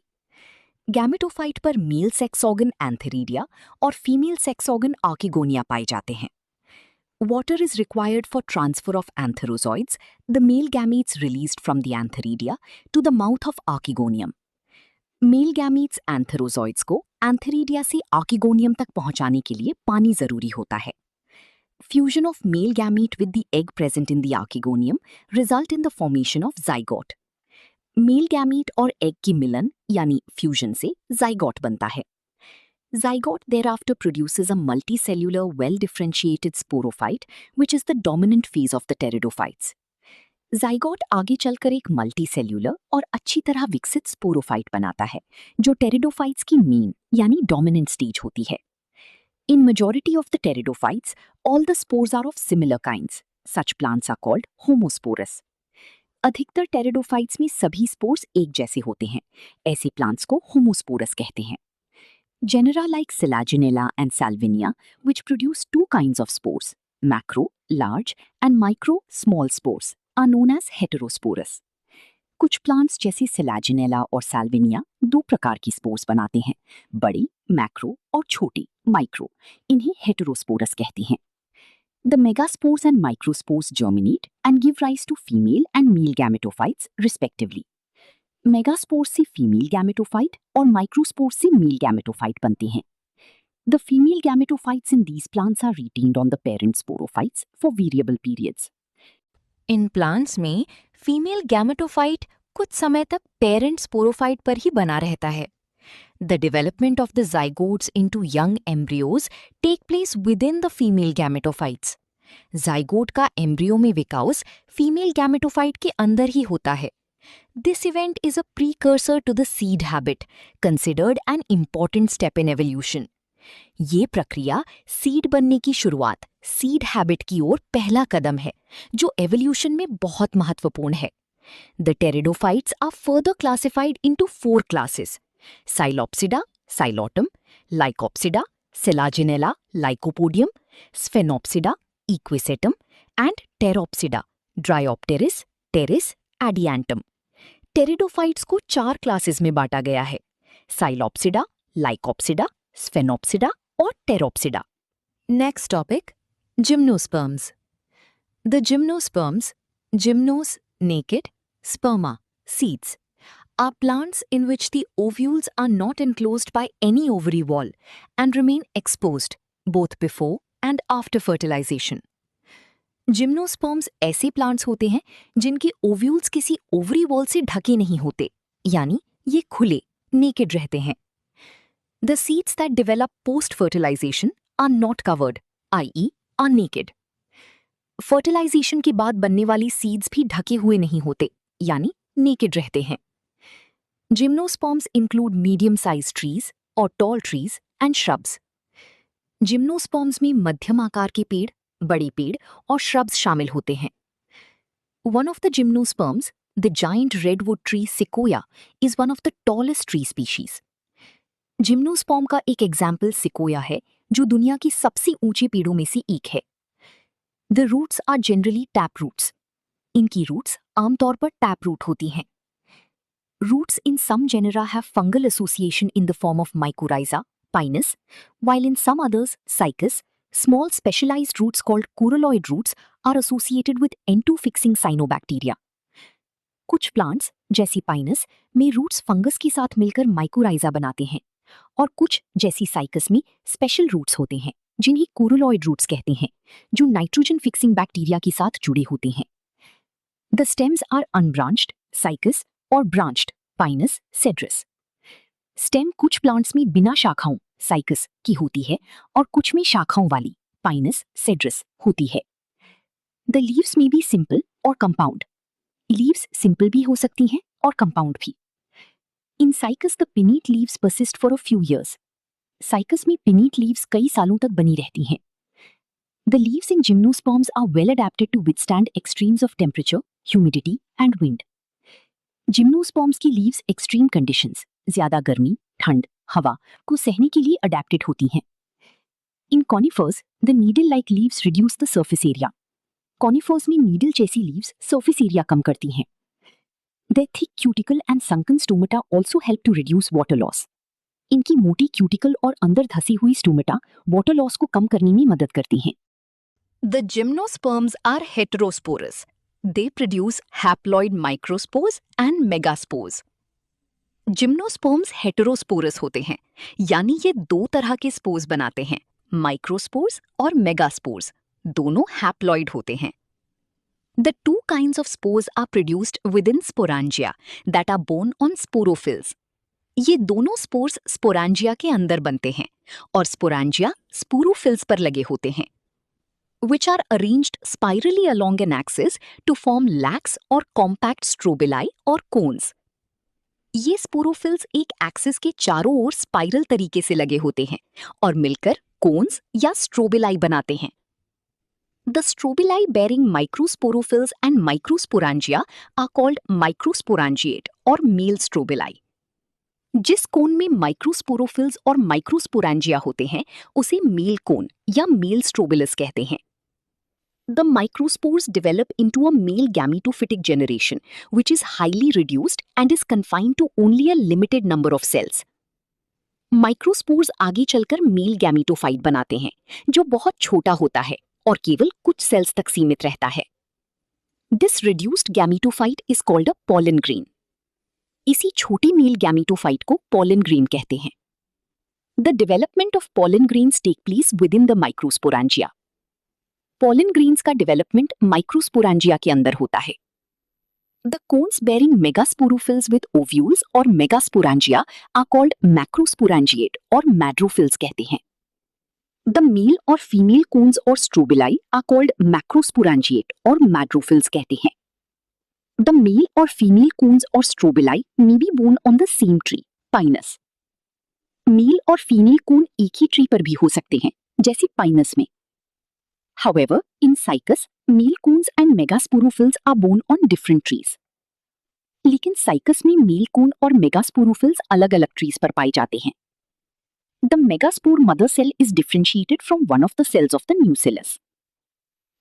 Gametophyte पर मेल सेक्स ऑर्गन एंथेरिडिया और फीमेल सेक्स ऑर्गन आर्किगोनिया पाए जाते हैं। Water is required for transfer of antherozoids, the male gametes released from the antheridia, to the mouth of archegonium. Male gametes antherozoids को antheridia से archegonium तक पहुंचाने के लिए पानी जरूरी होता है। Fusion of male gamete with the egg present in the archegonium result in the formation of zygote. Male gamete और egg की मिलन यानी fusion से zygote बनता है। Zygote thereafter produces a multicellular, well-differentiated sporophyte, which is the dominant phase of the pteridophytes. Zygote आगे चलकर एक multicellular और अच्छी तरह विकसित sporophyte बनाता है, जो pteridophytes की mean यानी dominant stage होती है। In majority of the pteridophytes, all the spores are of similar kinds. Such plants are called homosporous. अधिकतर pteridophytes में सभी spores एक जैसे होते हैं। ऐसे plants को homosporous कहते हैं। Genera like Selaginella and Salvinia, which produce two kinds of spores, macro, large, and micro, small spores, are known as heterosporous. कुछ प्लांट्स जैसे Selaginella और Salvinia दो प्रकार की स्पोर्स बनाते हैं, बड़ी मैक्रो और छोटी माइक्रो, इन्हें हेटेरोस्पोरस कहते हैं। The megaspores and microspores germinate and give rise to female and male gametophytes respectively. Megaspores से फीमेल गैमेटोफाइट और माइक्रोस्पोर्स से मेल गैमेटोफाइट बनते हैं। The female gametophytes in these plants are retained on the parent sporophytes for variable periods. In plants में female gametophyte कुछ समय तक parent sporophyte पर ही बना रहता है। The development of the zygotes into young embryos take place within the female gametophytes. zygote का embryo में विकास फीमेल गैमेटोफाइट के अंदर ही होता है। This event is a precursor to the seed habit, considered an important step in evolution. ये प्रक्रिया seed बनने की शुरुआत, सीड हैबिट की ओर पहला कदम है, जो एवोल्यूशन में बहुत महत्वपूर्ण है। The pteridophytes are further classified into 4 classes: Psilopsida, Psilotum, Lycopsida, Selaginella, Lycopodium, Sphenopsida, Equisetum, and Pteropsida, Dryopteris, Pteris, Adiantum. Pteridophytes को 4 क्लासेस में बांटा गया है: साइलोप्सिडा, लाइकोप्सिडा, स्फेनोप्सिडा और Pteropsida. Next topic, gymnosperms. The gymnosperms, जिम्नोस naked, sperma seeds, are plants in which the ovules are not enclosed by any ovary wall and remain exposed both before and after fertilization. Gymnosperms ऐसे plants होते हैं जिनके ovules किसी ovary wall से ढके नहीं होते, यानी ये खुले, नेकेड रहते हैं। The seeds that develop post-fertilization are not covered, i.e. are naked. Fertilization के बाद बनने वाली सीड्स भी ढके हुए नहीं होते, यानी नेकेड रहते हैं। Gymnosperms include medium size trees और tall trees and shrubs. Gymnosperms में मध्यम आकार के पेड़, बड़े पेड़ और श्रब्स शामिल होते हैं। One of the gymnosperms, the giant redwood tree sequoia, is one of the tallest tree species. Gymnosperm का एक एग्जाम्पल सिकोया है, जो दुनिया की सबसे ऊंचे पेड़ों में से एक है। The roots are generally tap roots. इनकी रूट्स आमतौर पर टैप रूट होती हैं। Roots in some genera have fungal association in the form of mycorrhiza, Pinus, while in some others, Cycas, small specialized roots called coralloid roots are associated with N2 fixing cyanobacteria. कुछ plants जैसी Pinus में roots fungus के साथ मिलकर mycorrhiza बनाते हैं, और कुछ जैसी साइकस में स्पेशल रूट्स होते हैं जिन्हें कोरोलॉइड रूट्स कहते हैं, जो नाइट्रोजन फिक्सिंग बैक्टीरिया के साथ जुड़े होते हैं। The stems are unbranched, Cycas, और ब्रांच्ड, पाइनस, सेड्रस। स्टेम कुछ प्लांट्स में बिना शाखाओं, साइकस, की होती है और कुछ में शाखाओं वाली, पाइनस, सेड्रस, होती है। The leaves may be simple और कंपाउंड। लीव्स सिंपल भी हो सकती हैं और कंपाउंड भी। In Cycas the pinnate leaves persist for a few years. Cycas में पिनीट लीव्स कई सालों तक बनी रहती हैं। The leaves in gymnosperms are well adapted to withstand extremes of temperature, humidity and wind. Gymnosperms की लीव्स एक्सट्रीम कंडीशंस, ज्यादा गर्मी, ठंड, हवा को सहने के लिए अडेप्टेड होती हैं। In conifers the needle like leaves reduce the surface area. Conifers में नीडल जैसी लीव्स सर्फेस एरिया कम करती हैं। Their thick cuticle and sunken stomata also help to reduce water loss. इनकी मोटी क्यूटिकल और अंदर धसी हुई स्टोमेटा वाटर लॉस को कम करने में मदद करती हैं। The gymnosperms are heterosporous. They produce haploid microspores and megaspores. Gymnosperms heterosporous होते हैं, यानी ये दो तरह के स्पोर्स बनाते हैं, माइक्रोस्पोर्स और मेगास्पोर्स, दोनों हैप्लॉइड होते हैं। The two kinds of spores are produced within sporangia that are borne on sporophylls. ये दोनों स्पोर्स स्पोरांजिया के अंदर बनते हैं और स्पोरांजिया स्पोरोफिल्स पर लगे होते हैं, which are arranged spirally along an axis to form lax और compact strobili और cones. ये स्पोरोफिल्स एक एक्सिस के चारों ओर स्पाइरल तरीके से लगे होते हैं और मिलकर कोन्स या स्ट्रोबिलाई बनाते हैं। The strobili bearing microsporophylls and microsporangia are called microsporangiate और male strobili. जिस कोन में माइक्रोस्पोरोफिल्स और माइक्रोस्पोरांजिया होते हैं उसे मेल कोन या मेल स्ट्रोबिलस कहते हैं। The microspores develop into a male gametophytic generation, which is highly reduced and is confined to only a limited number of cells. Microspores आगे चलकर मेल गैमेटोफाइट बनाते हैं, जो बहुत छोटा होता है और केवल कुछ सेल्स तक सीमित रहता है। This reduced gametophyte is called a pollen grain. इसी छोटे मेल गैमेटोफाइट को pollen grain कहते हैं। The development of pollen grains take place within the microsporangia. Pollen grains का development microsporangia के अंदर होता है। The cones bearing megasporophylls with ovules और megasporangia are called macrosporangiate और madrophylls कहते हैं। The male और female cones और strobili are called macrosporangiate और madrophylls कहते हैं। The male और female cones और strobili may be born on the same tree, Pinus. Male और female cone एक ही ट्री पर भी हो सकते हैं, जैसे Pinus में। However, in Cycas, male cones and megasporophylls are born on different trees. लेकिन साइकस में मेल कोन और मेगास्पोरोफिल्स अलग-अलग ट्रीज पर पाए जाते हैं। The megaspore mother cell is differentiated from one of the cells of the nucellus.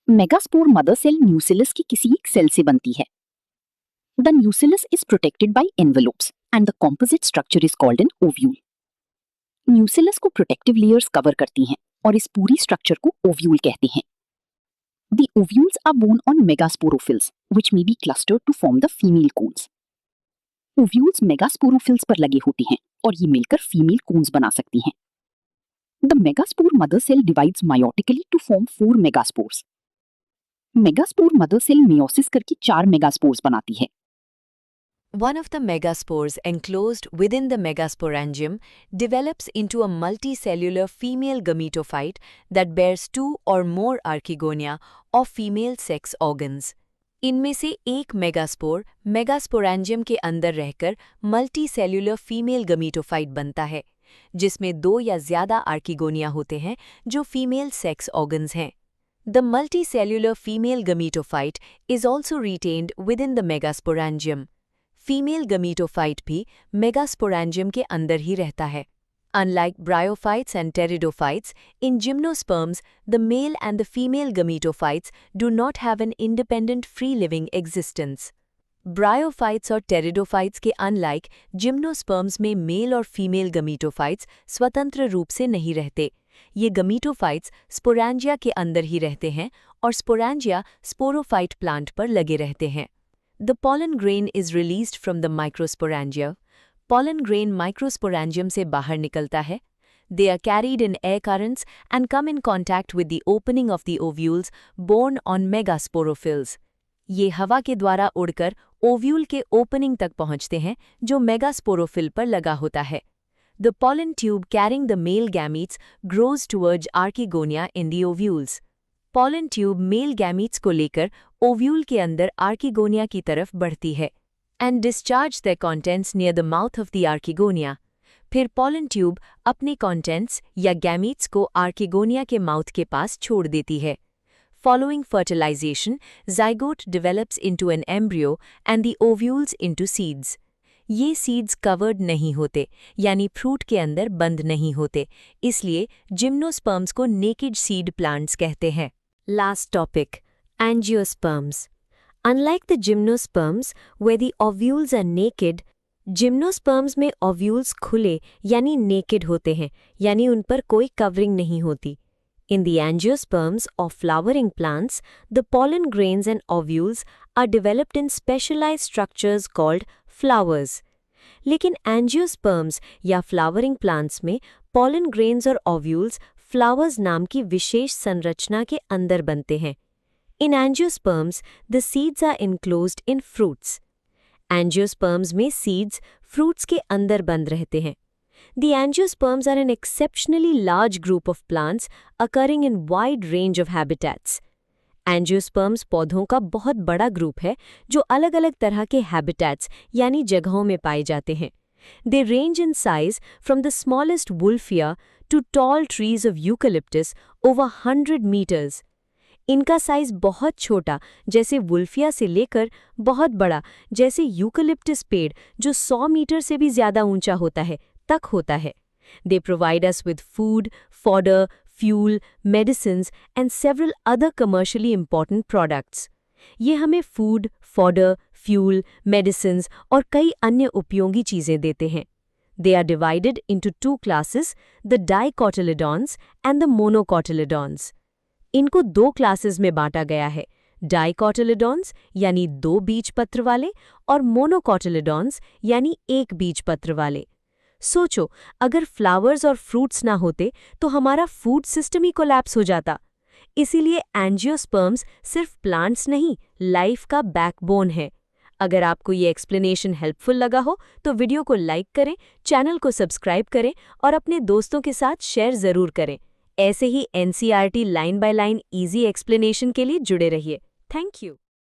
Megaspore mother cell nucellus की किसी एक सेल से बनती है। The nucellus is protected by envelopes and the composite structure is called an ovule. Nucellus को protective layers cover करती हैं और इस पूरी स्ट्रक्चर को ओव्यूल कहते हैं। The ovules are borne on megasporophylls, which may be clustered to form the female cones. Ovules megasporophylls पर लगे होते हैं और ये मिलकर फीमेल कोन्स बना सकती हैं। The megaspore mother cell divides meiotically to form 4 megaspores. Megaspore mother cell meiosis करके 4 megaspores बनाती है। One of the megaspores enclosed within the megasporangium develops into a multicellular female gametophyte that bears 2 or more archegonia of female sex organs. इनमें से एक megaspore megasporangium के अंदर रहकर multicellular female gametophyte बनता है, जिसमें 2 या ज्यादा आर्किगोनिया होते हैं जो फीमेल सेक्स ऑर्गन्स हैं। The multicellular female gametophyte is also retained within the megasporangium. Female gametophyte भी मेगास्पोरेंजियम के अंदर ही रहता है। Unlike bryophytes and pteridophytes, in gymnosperms, the male and the female gametophytes do not have an independent free-living existence. Bryophytes और pteridophytes के unlike, gymnosperms में male और female gametophytes स्वतंत्र रूप से नहीं रहते। ये gametophytes sporangia के अंदर ही रहते हैं और sporangia sporophyte plant पर लगे रहते हैं। The pollen grain is released from the microsporangia. Pollen grain microsporangium से बाहर निकलता है। They are carried in air currents and come in contact with the opening of the ovules borne on megasporophylls. ये हवा के द्वारा उड़कर ओव्यूल के ओपनिंग तक पहुंचते हैं जो मेगास्पोरोफिल पर लगा होता है। The pollen tube carrying the male gametes grows towards archegonia in the ovules. Pollen tube male gametes को लेकर ओव्यूल के अंदर आर्किगोनिया की तरफ बढ़ती है and discharge the contents near the mouth of the archegonia. फिर पॉलन ट्यूब अपने कंटेंट्स या गैमीट्स को आर्किगोनिया के माउथ के पास छोड़ देती है। Following fertilization, zygote develops into an embryo and the ovules into seeds. ये सीड्स कवर्ड नहीं होते, यानी फ्रूट के अंदर बंद नहीं होते, इसलिए जिम्नोस्पर्म्स को नेकेड सीड प्लांट्स कहते हैं। Last topic, angiosperms. Unlike the gymnosperms, where the ovules are naked, gymnosperms में ओव्यूल्स खुले यानी नेकेड होते हैं, यानी उन पर कोई कवरिंग नहीं होती। In the angiosperms of flowering plants, the pollen grains and ovules are developed in specialized structures called flowers. लेकिन angiosperms या flowering plants में pollen grains और ovules flowers नाम की विशेष संरचना के अंदर बनते हैं। In angiosperms, the seeds are enclosed in fruits. Angiosperms में seeds fruits के अंदर बंद रहते हैं। The angiosperms are an exceptionally large group of plants occurring in wide range of habitats. Angiosperms पौधों का बहुत बड़ा ग्रुप है जो अलग-अलग तरह के habitats यानी जगहों में पाए जाते हैं। They range in size from the smallest wolffia to tall trees of eucalyptus over 100 meters. इनका साइज बहुत छोटा जैसे वुल्फिया से लेकर बहुत बड़ा जैसे यूकलिप्टस पेड़ जो 100 मीटर से भी ज़्यादा ऊंचा होता है तक होता है। They provide us with food, fodder, fuel, medicines and several other commercially important products. ये हमें फूड, फॉडर, फ्यूल, मेडिसिन्स और कई अन्य उपयोगी चीज़ें देते हैं। They are divided into two classes, the dicotyledons and the monocotyledons. इनको दो क्लासेस में बांटा गया है, डाइकोटिलेडॉन्स यानी 2 बीजपत्र वाले और मोनोकोटिलेडॉन्स यानी 1 बीजपत्र वाले। सोचो, अगर फ्लावर्स और फ्रूट्स ना होते तो हमारा फूड सिस्टम ही कोलैप्स हो जाता। इसीलिए एंजियोस्पर्म्स सिर्फ प्लांट्स नहीं, लाइफ का बैकबोन है। अगर आपको ये एक्सप्लेनेशन हेल्पफुल लगा हो तो वीडियो को लाइक करें, चैनल को सब्सक्राइब करें और अपने दोस्तों के साथ शेयर ज़रूर करें। ऐसे ही NCERT line by line easy explanation के लिए जुड़े रहिए। Thank you.